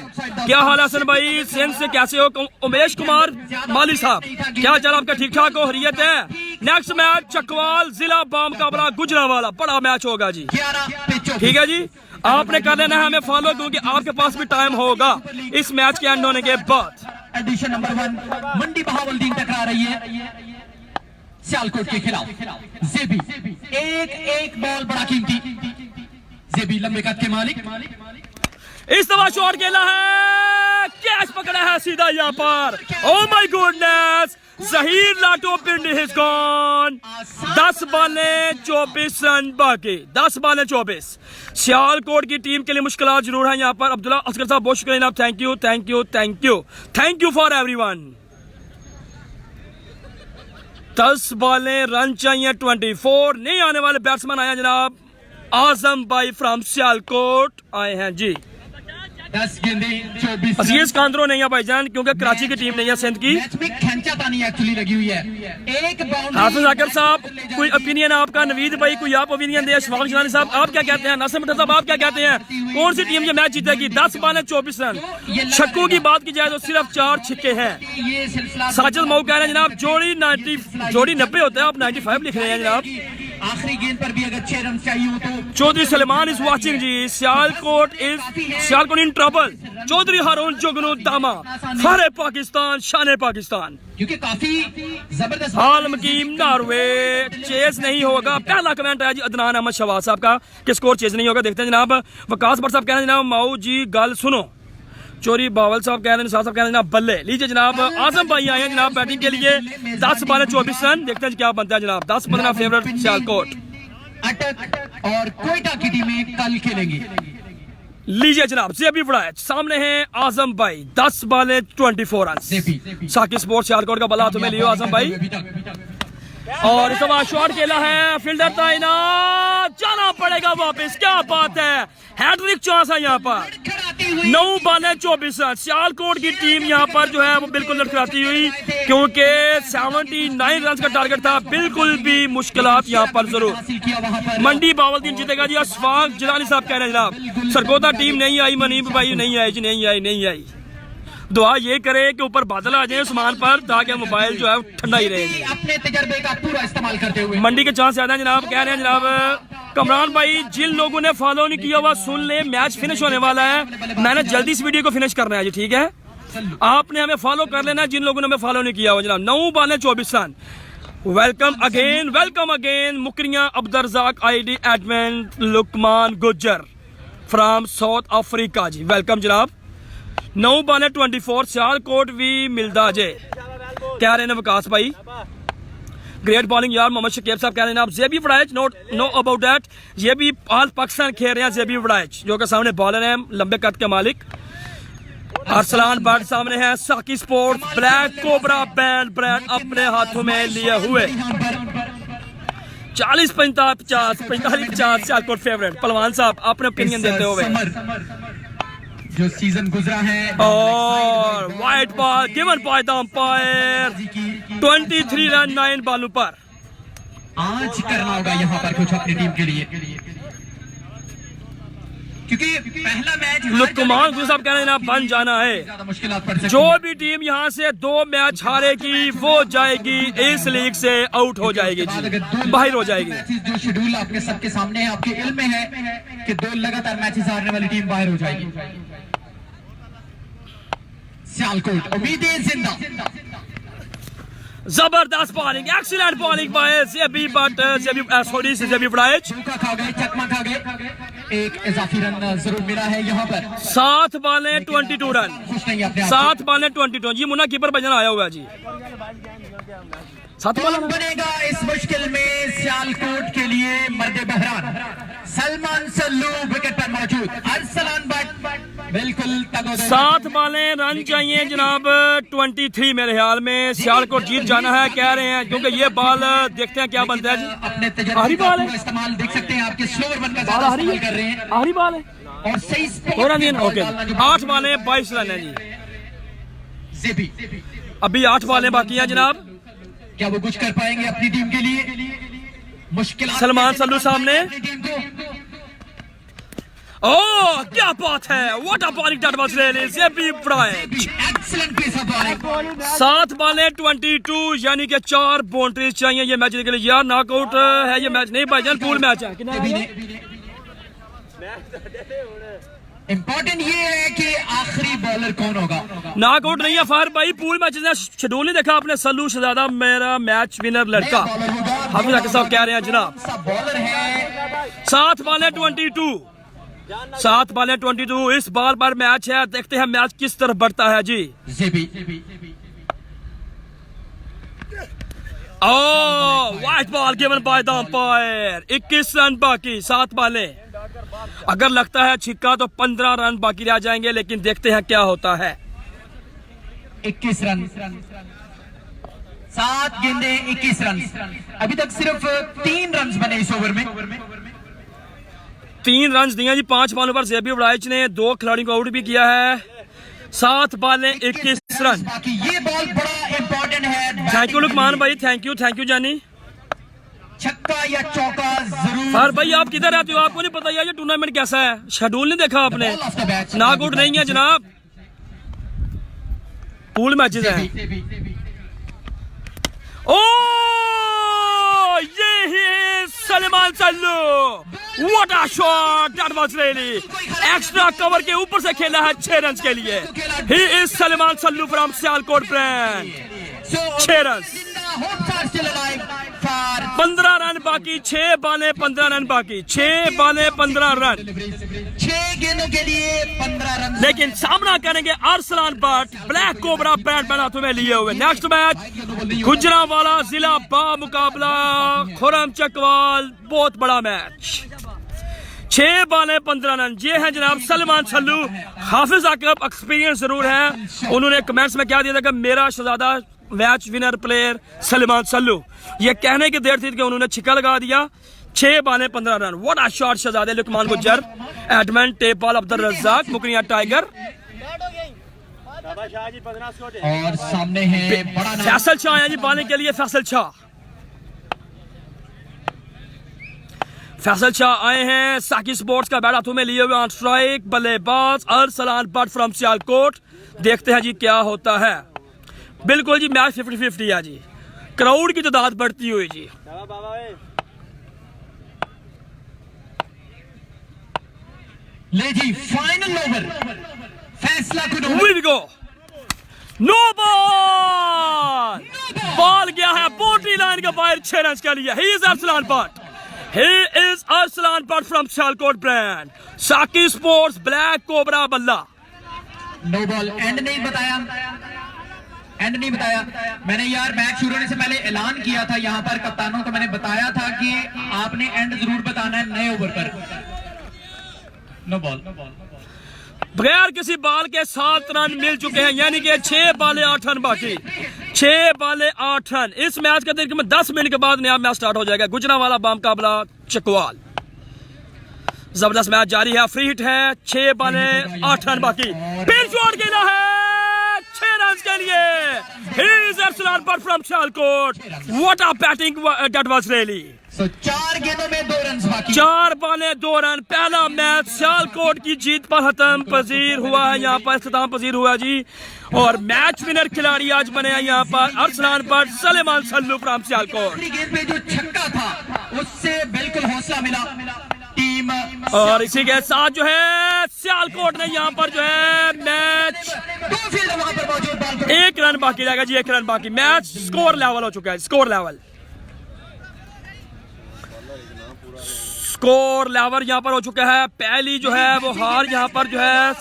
क्या हाल है हसन भाई, सिंध से कैसे हो? उमेश कुमार माली साहब, क्या चल आपका ठीक ठाक हो, हरियत है? नेक्स्ट मैच चकवाल जिला बाम काबरा गुजरावाला, बड़ा मैच होगा जी। ठीक है जी, आपने कर लेना है हमें फॉलो, क्योंकि आपके पास भी टाइम होगा इस मैच के एंड होने के बाद। एडिशन नंबर 1 मंडी बहावलदीन टकरा रही है सियालकोट के खिलाफ। जेबी एक बॉल बड़ा कीमती, जेबी लंबे कद के मालिक। इस दफा शॉट खेला है, कैच पकड़ा है सीधा यहाँ पर। Oh my goodness, Zaheer Lato Pindi is gone. 10 बालें 24 रन बाकी, 10 बालें 24। सियालकोट की टीम के लिए मुश्किल जरूर है यहाँ पर। अब्दुल्ला असगर साहब बहुत शुक्रिया जनाब, thank you thank you thank you thank you for everyone. 10 बालें रन चाहिए 24। नहीं आने वाले बैट्समैन आए जनाब, आजम भाई फ्रॉम सियालकोट आए हैं जी। 10 गेंदें 24 अजीज कांद्रो नहीं है भाईजान, क्योंकि कराची की टीम नहीं है सिंध की। मैच में खींचातानी एक्चुअली लगी हुई है। एक बाउंड्री। हाफिज जाकिर साहब कोई ओपिनियन आपका? नवीद भाई कोई आप ओपिनियन दे? अशफाक जिलानी साहब आप क्या कहते हैं? नासिर मिठा साहब आप क्या कहते हैं? कौन सी टीम ये मैच जीतेगी? 10 बालें 24 रन। छक्कों की बात की जाए तो सिर्फ 4 छिक्के हैं। ये सिलसिला साजिद मऊ कह रहे हैं जनाब जोड़ी 90 होता है, आप 95 लिख रहे हैं जनाब। आखिरी गेंद पर भी अगर 6 रन चाहिए हो तो Chaudhry Saleman is watching ji. Sialkot in trouble. Chaudhry Haroon Jugnu दामा, फारे पाकिस्तान, शान पाकिस्तान, क्योंकि काफी जबरदस्त आलमकीम नार्वे। चेस नहीं होगा, पहला कमेंट है जी अदनान अहमद शवाज साहब का कि स्कोर चेस नहीं होगा। देखते हैं जनाब। वकास भट्ट साहब कह रहे हैं जनाब माऊ जी गल सुनो। चोरी बावल साहब कह रहे हैं, साहब कह रहे हैं जनाब बल्ले। लीजिए जनाब, आजम भाई आए हैं जनाब बैटिंग के लिए। 10 बालें 24 रन। देखते हैं क्या बनता है जनाब। 10-15 फेवरेट सियालकोट। अटक और कोयटा की टीमें कल खेलेंगी। लीजिए जनाब, जेबी वड़ैच सामने हैं आजम भाई। 10 बालें 24 रन। साकी स्पोर्ट्स सियालकोट का बल्ला हाथों में लियो आजम भाई। और इस बार शॉट खेला है, फील्डर तैनात, जाना पड़ेगा वापस। क्या बात है, हैट्रिक चांस है यहाँ पर। 9 बालें 24 रन। सियालकोट की टीम यहाँ पर जो है वो बिल्कुल लड़खड़ाती हुई, क्योंकि 79 रन का टारगेट था। बिल्कुल भी मुश्किलात यहाँ पर जरूर। मंडी बावलदीन जीतेगा जी। अशफाक जिलानी साहब कह रहे हैं जनाब सरगोदा टीम नहीं आई, मनीब भाई नहीं आई जी, नहीं आई। दुआ ये करे कि ऊपर बादल आ जाए उस्मान पर, ताकि मोबाइल जो है ठंडा ही रहे। अपने तजर्बे का पूरा इस्तेमाल करते हुए मंडी के चांस ज्यादा है जनाब। कह रहे हैं जनाब कमरान भाई, जिन लोगों ने फॉलो नहीं किया हुआ सुन ले, मैच फिनिश होने वाला है। मैंने जल्दी इस वीडियो को फिनिश करना है जी, ठीक है? आपने हमें फॉलो कर लेना है, जिन लोगों ने हमें फॉलो नहीं किया हुआ जनाब। 9 बालें 24 रन। वेलकम अगेन मुकरिया Abdurrazzaq ID admin Luqman Gujjar from South Africa ji, welcome जनाब। 9 बालें 24। सियालकोट भी मिलदा जे कह रहे हैं वकास भाई। ग्रेट बॉलिंग यार मोहम्मद शकीब साहब कह रहे हैं आप। जेबी वड़ैच नो अबाउट दैट, ये भी ऑल पाकिस्तान खेल रहे हैं। जेबी वड़ैच जो कि सामने बॉलर हैं, लंबे कद के मालिक। अरसलान बट सामने है। साकी sports black cobra band brand अपने हाथों में लिए हुए। 40 50 50 सियालकोट फेवरेट। पहलवान साहब अपने ओपिनियन देते हुए। जो सीजन गुजरा है और white ball given by the umpire 23 run 9 बॉलों पर। आज करना होगा यहाँ पर कुछ अपनी टीम के लिए, क्योंकि पहला मैच लुकमान साहब कह रहे हैं ना बन जाना है। ज्यादा मुश्किलात पड़ सकती जो हैं। भी टीम यहाँ से 2 मैच हारेगी वो जाएगी इस लीग से आउट हो जाएगी जी, बाहर हो जाएगी। मैचेस जो शेड्यूल आपके सबके सामने है, आपके इल्म में है कि 2 लगातार मैचेस हारने वाली टीम बाहर हो जाएगी। सियालकोट उम्मीदें जिंदा। जबरदस्त bowling, excellent bowling by JB Braich. चौका खा गए, चकमा खा गए, एक इजाफी रन जरूर मिला है यहाँ पर। 7 बॉलें 22 रन, खुश नहीं अपने आप 7 बॉलें 22। जी मुन्ना कीपर बजना आया हुआ है जी। 7 कौन बनेगा इस मुश्किल में सियालकोट के लिए मर्दे बहरान? सलमान सल्लू विकेट पर मौजूद, अरसलान बट बिल्कुल 7 बॉलें रन चाहिए जनाब 23 मेरे ख्याल में। सियालकोट जीत जाना है कह रहे हैं, क्योंकि ये बॉल देखते हैं क्या बनता है जी। अपने आखिरी बॉल है, इस्तेमाल देख सकते हैं, आपके स्लोवर वन का ज्यादा इस्तेमाल कर रहे हैं आखिरी बॉल है और सही थोड़ा दिन ओके। 8 बॉलें 22 रन है जी। जेबी अभी 8 बॉलें बाकी हैं जनाब। क्या वो कुछ कर पाएंगे अपनी टीम के लिए? मुश्किल सलमान सल्लू सामने। टीम को ओह क्या बात है, what a bowling that was really जेबी ब्राइट। Excellent pace of bowling. 7 बॉलें 22 यानी कि 4 बाउंड्रीज चाहिए ये मैच के लिए यार। नॉकआउट है ये मैच नहीं भाईजान, पूल मैच है। इम्पोर्टेंट ये है कि आखिरी बॉलर कौन होगा। नॉकआउट नहीं है फायर भाई, पूल मैच शेड्यूल नहीं देखा आपने। सल्लू शहजादा मेरा मैच विनर लड़का हाफिज आकिब साहब कह रहे हैं जनाब। बॉलर है 7 बॉलें 22, 7 बॉलें 22। इस बॉल पर मैच है, देखते हैं मैच किस तरफ बढ़ता है जी। JB oh wide ball given by the umpire 21 run बाकी 7 बॉलें। अगर लगता है छिक्का तो 15 रन बाकी रह जाएंगे, लेकिन देखते हैं क्या होता है। 21 रन, 7 गेंदें 21 रन। अभी तक सिर्फ 3 रन बने इस ओवर में। 3 रन दिए जी 5 बॉलों पर। जेबी ब्राइच ने 2 खिलाड़ियों को आउट भी किया है। 7 बॉलें 21 रन। बाकी ये बॉल बड़ा इंपॉर्टेंट है। थैंक यू लुकमान भाई, थैंक यू जानी। छक्का या चौका जरूर। फार भाई आप किधर रहते हो, आपको नहीं पता ये टूर्नामेंट कैसा है? शेड्यूल नहीं देखा आपने? नॉकआउट नहीं है जनाब, पूल मैचेस हैं। ओ ये ही Salman Sallu, what a shot that was really. Extra cover के ऊपर से खेला है 6 रन के लिए। He is Salman Sallu from Sialkot brand. 6 run, 15 run बाकी, 6 बॉलें 15 रन बाकी, 6 बॉलें 15 रन, 6 गेंदों के लिए 15 रन। लेकिन सामना करेंगे Arsalan but black cobra band बना तुम्हें लिए हुए। नेक्स्ट मैच गुजरांवाला जिला बा मुकाबला खुरम चकवाल, बहुत बड़ा मैच। 6 बॉलें 15 रन। ये हैं जनाब सलमान सल्लू। हाफिज आकिब एक्सपीरियंस जरूर है, उन्होंने कमेंट्स में क्या दिया था कि मेरा शहजादा match winner player Salman Sallu. ये कहने की देर थी कि उन्होंने छिक्का लगा दिया। 6 बॉलें 15 रन। व्हाट अ शॉट शहजादे Luqman Gujjar, admin tape ball Abdul Razzaq, मुकनिया टाइगर और सामने है बड़ा नाम फैसल शाह है जी बॉलिंग के लिए। फैसल शाह आए हैं साकी स्पोर्ट्स का बैट हाथों में लिए हुए। ऑन स्ट्राइक बल्लेबाज अरसलान बट फ्रॉम सियालकोट। देखते हैं जी क्या होता है। बिल्कुल जी मैच 50-50 है जी, क्राउड की तादाद बढ़ती हुई जी। ले जी फाइनल ओवर, फैसला नो बॉल गया है बाउंड्री लाइन के बाहर 6 रन के लिए। He is Arsalan but from Sialkot brand. साकी स्पोर्ट्स ब्लैक कोबरा बल्ला। नो बॉल एंड नहीं बताया, मैंने यार मैच शुरू होने से पहले ऐलान किया था यहाँ पर कप्तानों को। मैंने बताया था कि आपने एंड जरूर बताना है नए ओवर पर। नो बॉल, बगैर किसी बॉल के 7 रन मिल चुके हैं, यानी कि 6 बॉलें 8 रन बाकी। 6 बॉले 8 रन। इस मैच का तकरीबन 10 मिनट के बाद नया मैच स्टार्ट हो जाएगा। गुजरांवाला बामुकाबला चकवाल। जबरदस्त मैच जारी है, फ्री हिट है, 6 बॉले 8 रन बाकी। फिर शॉट खेला है 6 रन के लिए। Here's Arsalan Butt from Sialkot. What a batting that was really. So 4 गेंदों में 2 रन बाकी। 4 बॉले 2 रन। पहला मैच सियालकोट की जीत पर खत्म पजीर हुआ है, यहाँ पर इख्तिताम पजीर हुआ जी। और मैच विनर खिलाड़ी आज बने हैं यहाँ पर अरसलान बट सलेमान सल्लू फ्रॉम सियालकोट। गेंद पे जो छक्का था उससे बिल्कुल हौसला मिला टीम। और इसी के साथ जो है सियालकोट ने यहाँ पर जो है मैच 2 फील्ड वहां पर मौजूद, बॉल पर 1 रन बाकी रहेगा जी, 1 रन बाकी। मैच स्कोर लेवल हो चुका है, स्कोर लेवल यहाँ पर हो चुका है। पहली जो है वो हार यहाँ पर जो है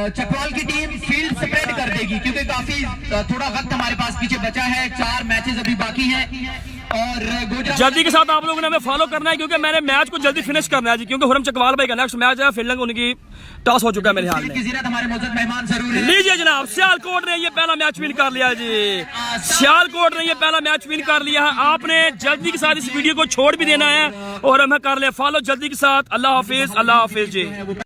चकवाल की टीम फील्ड स्प्रेड कर देगी क्योंकि काफी थोड़ा वक्त हमारे पास पीछे बचा है, 4 मैचेस अभी बाकी हैं। और जल्दी के साथ आप लोगों ने हमें फॉलो करना है क्योंकि मैंने मैच को जल्दी फिनिश करना है जी, क्योंकि हुरम चकवाल भाई का नेक्स्ट मैच है, फील्डिंग उनकी टॉस हो चुका है मेरे ख्याल में। हमारे मौजूद मेहमान जरूर है। लीजिए जनाब, सियालकोट ने ये पहला मैच विन कर लिया जी। सियालकोट ने ये पहला मैच विन कर लिया है। आपने जल्दी के साथ इस वीडियो को छोड़ भी देना है और हमें कर ले फॉलो जल्दी के साथ। अल्लाह हाफिज, अल्लाह हाफिज जी।